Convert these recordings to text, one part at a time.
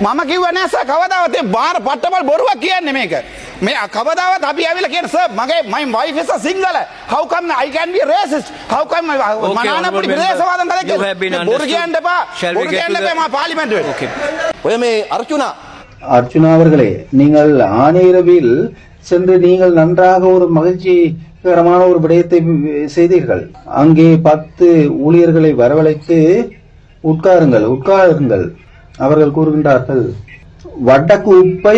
මම කිව්වේ නෑ සර් කවදාවත් ඒ බාර පට්ටමල් බොරුවක් කියන්නේ මේක. මේ කවදාවත් අපි ඇවිල්ලා කියන සර් මගේ my wife is a single. How come I can be a racist? How come මනානපුරි ප්‍රදේශවාදම් කලේ බොරු කියන්න එපා. බොරු කියන්න එපා මම පාර්ලිමේන්තුවේ. Okay. ඔය මේ අර්චුනා அவர்களே, நீங்கள் ஆணையரவில் சென்று நீங்கள் நன்றாக ஒரு மகிழ்ச்சிகரமான ஒரு விடயத்தை செய்தீர்கள். அங்கே 10 ஊழியர்களை வரவழைத்து உட்காருங்கள். அவர்கள் கூறுகின்றார்கள், வடக்கு உப்பை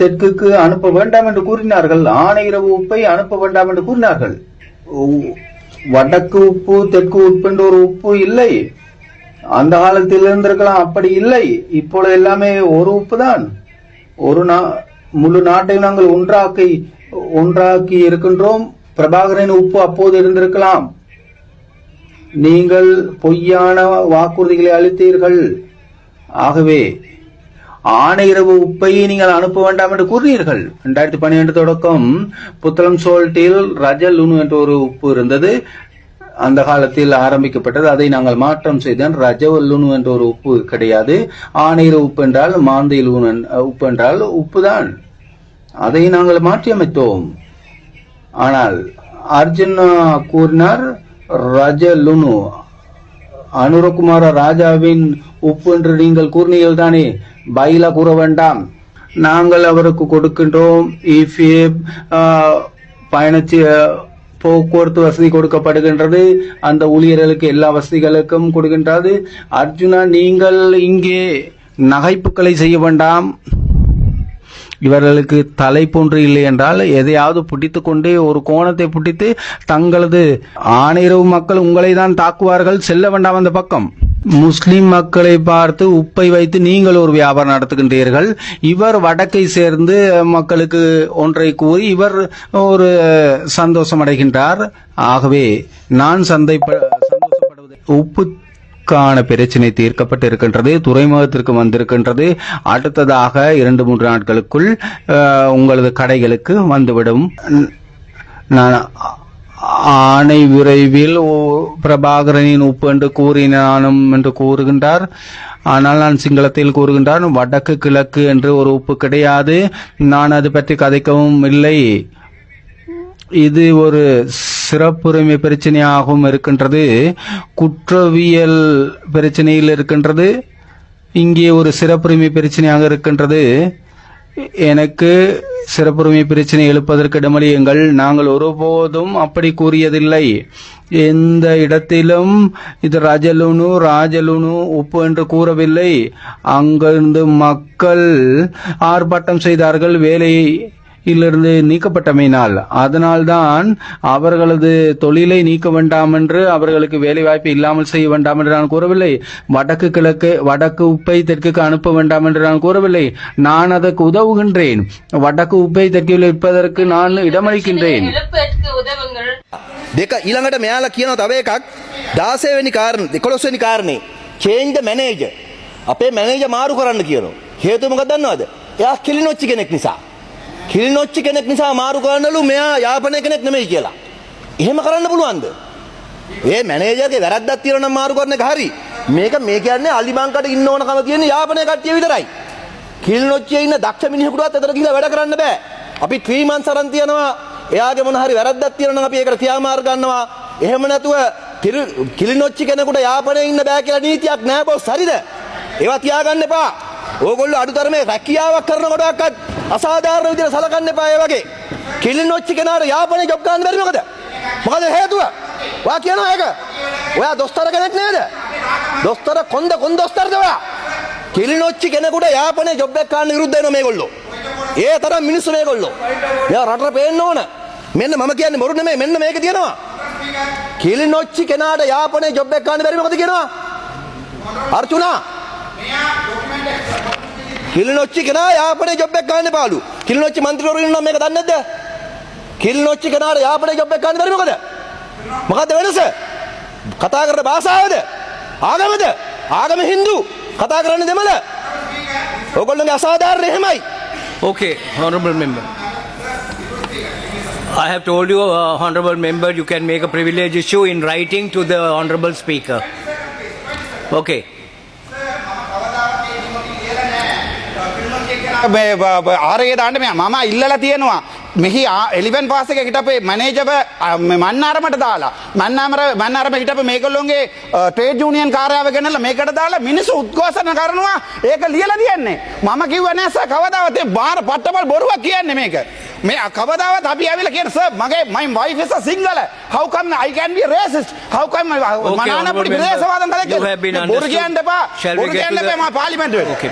தெற்குக்கு அனுப்ப வேண்டாம் என்று கூறினார்கள். ஆணையரவு உப்பை அனுப்ப வேண்டாம் என்று கூறினார்கள். வடக்கு உப்பு தெற்கு உப்பு என்ற ஒரு உப்பு இல்லை. அந்த காலத்தில் இருந்திருக்கலாம், அப்படி இல்லை. இப்பொழுது எல்லாமே ஒரு உப்பு தான். முழு நாட்டையும் நாங்கள் ஒன்றாக்கி இருக்கின்றோம். பிரபாகரன் உப்பு அப்போது இருந்திருக்கலாம். நீங்கள் பொய்யான வாக்குறுதிகளை அளித்தீர்கள். ஆகவே ஆணையரவு உப்பை நீங்கள் அனுப்ப வேண்டாம் என்று கூறினீர்கள். 2012 தொடக்கம் புத்தளம் சோல்ட்டில் ரஜலுனு என்ற ஒரு உப்பு இருந்தது. அந்த காலத்தில் ஆரம்பிக்கப்பட்டது. அதை நாங்கள் மாற்றம் செய்தோம். ரஜவல்லுனு என்ற ஒரு உப்பு கிடையாது. ஆணையரவு உப்பு என்றால் மாந்தையில் உப்பு என்றால் உப்புதான். அதை நாங்கள் மாற்றி அமைத்தோம். ஆனால் அர்ஜுனா கூறினார் ரஜலுனு, அனுரகுமார ராஜாவின் உப்பு என்று நீங்கள் கூறினீர்கள் தானே, பயிலா கூற வேண்டாம். நாங்கள் அவருக்கு கொடுக்கின்றோம். பயணச்சு போக்குவரத்து வசதி கொடுக்கப்படுகின்றது. அந்த ஊழியர்களுக்கு எல்லா வசதிகளுக்கும் கொடுக்கின்றது. அர்ஜுனா, நீங்கள் இங்கே நகைப்புகளை செய்ய வேண்டாம். இவர்களுக்கு தலை போன்று இல்லை என்றால் எதையாவது பிடித்து கொண்டு ஒரு கோணத்தை பிடித்து தங்களது ஆணையரவு மக்கள் உங்களை தான் தாக்குவார்கள், செல்ல வேண்டாம் அந்த பக்கம். முஸ்லிம் மக்களை பார்த்து உப்பை வைத்து நீங்கள் ஒரு வியாபாரம் நடத்துகின்றீர்கள். இவர் வடக்கை சேர்ந்து மக்களுக்கு ஒன்றை கூறி இவர் ஒரு சந்தோஷம் அடைகின்றார். ஆகவே நான் சந்தோஷப்படுவது உப்புக்கான பிரச்சனை தீர்க்கப்பட்டு இருக்கின்றது, துறைமுகத்திற்கு வந்திருக்கின்றது. அடுத்ததாக 2-3 நாட்களுக்குள் உங்களது கடைகளுக்கு வந்துவிடும். நான் ஆணை விரைவில் பிரபாகரனின் உப்பு என்று கூறினானும் என்று கூறுகின்றார். ஆனால் நான் சிங்களத்தில் கூறுகின்றான், வடக்கு கிழக்கு என்று ஒரு உப்பு கிடையாது. நான் அது பற்றி கதைக்கவும் இல்லை. இது ஒரு சிறப்புரிமை பிரச்சனையாகவும் இருக்கின்றது, குற்றவியல் பிரச்சனையில் இருக்கின்றது. இங்கே ஒரு சிறப்புரிமை பிரச்சனையாக இருக்கின்றது. எனக்கு சிறப்புரிமை பிரச்சனை எழுப்பதற்கு இடமளியுங்கள். நாங்கள் ஒருபோதும் அப்படி கூறியதில்லை. எந்த இடத்திலும் இது ராஜலுனு உப்பு என்று கூறவில்லை. அங்கிருந்து மக்கள் ஆர்ப்பாட்டம் செய்தார்கள் வேலையிலிருந்து நீக்கப்பட்டமையினால். அதனால்தான் அவர்களது தொழிலை நீக்க வேண்டாம் என்று, அவர்களுக்கு வேலை வாய்ப்பு இல்லாமல் செய்ய வேண்டாம் என்று நான் கூறவில்லை. வடக்கு உப்பை தெற்குக்கு அனுப்ப வேண்டாம் என்று நான் கூறவில்லை. நான் அதற்கு உதவுகின்றேன். வடக்கு உப்பை தெற்கில் விற்பதற்கு நான் இடமளிக்கின்றேன். දෙක ඊළඟට මෙයාලා කියනවා තව එකක් 16 වෙනි කාරණේ 11 වෙනි කාරණේ change the manager. අපේ මැනේජර් මාරු කරන්න කියනවා. හේතුව මොකක්ද දන්නවද? එයා කිලිනොච්චි කෙනෙක් නිසා. කිලිනොච්චි කෙනෙක් නිසා මාරු කරන්නලු මෙයා යාපනය කෙනෙක් නෙමෙයි කියලා. එහෙම කරන්න පුළුවන්ද? ඒ මැනේජර්ගේ වැරද්දක් තියෙනවා නම් මාරු කරන එක හරි. මේ කියන්නේ අලිබංකට ඉන්න ඕනකම තියෙන යාපනය කට්ටිය විතරයි. කිලිනොච්චියේ ඉන්න දක්ෂ මිනිහෙකුටවත් එතන ගිහලා වැඩ කරන්න බෑ. අපි 3 months අරන් තියනවා. එයාගේ මොන හරි වැරද්දක් තියෙනවා නම් අපි ඒකට ක්‍රියාමාර්ග ගන්නවා. එහෙම නැතුව කිලිනොච්චි කෙනෙකුට යාපනයේ ඉන්න බෑ කියලා නීතියක් නෑ බොස්. හරිද? ඒවා තියාගන්න එපා. ඕගොල්ලෝ අඩුතරමේ රැකියාවක් කරනකොටවත් අසාධාරණ විදිහට සලකන්න එපා. ඒ වගේ කිලිනොච්චි කෙනාට යාපනයේ ජොබ් ගන්න බැරි මොකද? මොකද හේතුව? ඔයා කියනවා ඒක. ඔයා දොස්තර කෙනෙක් නේද? දොස්තර කොන්ද දොස්තරද ඔයා? කිලිනොච්චි කෙනෙකුට යාපනයේ ජොබ් එකක් ගන්න විරුද්ධ වෙනවා මේගොල්ලෝ. ඒ තරම් මිනිස්සු මේගොල්ලෝ. මෙයා රටට පේන්න ඕන. මෙන්න මම කියන්නේ බොරු නෙමෙයි. මෙන්න මේක තියෙනවා. කිලිනොච්චි කෙනාට යාපනයේ ජොබ් එකක් ගන්න බැරි මොකද කියනවා? අර්චුනා. කිලිනොච්චි කෙනා යාපනයේ ජොබ් එකක් ගන්න පාලු. කිලිනොච්චි മന്ത്രിවරු ඉන්නවා මේක දන්නේ නැද්ද? කිලිනොච්චි කෙනාට යාපනයේ ජොබ් එකක් ගන්න බැරි මොකද? මොකද්ද වෙනස? කතා කරන භාෂාවද? ආගමද? ආගම හින්දු. කතා කරන්නේ දෙමළ. ඕගොල්ලෝගේ අසාධාරණ එහෙමයි. Okay, honorable member. I have told you, honorable member, you can make a privilege issue in writing to the honorable speaker. Okay. ආරේ දාන්න මම ඉල්ලලා තියෙනවා මෙහි එලිවෙන් පාස් එක හිටපේ මැනේජර් මන්නාරමට දාලා මන්නාරම හිටපේ මේගොල්ලෝගේ ට්‍රේඩ් යූනියන් කාර්යාව ගෙනල්ලා මේකට දාලා මිනිස්සු උද්ඝෝෂණ කරනවා ඒක ලියලා තියන්නේ මම කිව්වා නෑ සර් කවදාවත් ඒ බාර පට්ටබල් බොරුවක් කියන්නේ මේක මේ කවදාවත් අපි ඇවිල්ලා කියන sir my wife is a single how come I can be racist how come මනානපුරි විදේශවාදම් you have been බොරු කියන්න එපා Shall we බොරු get කියන්න to the- එපා මම පාර්ලිමේන්තුවේ Okay.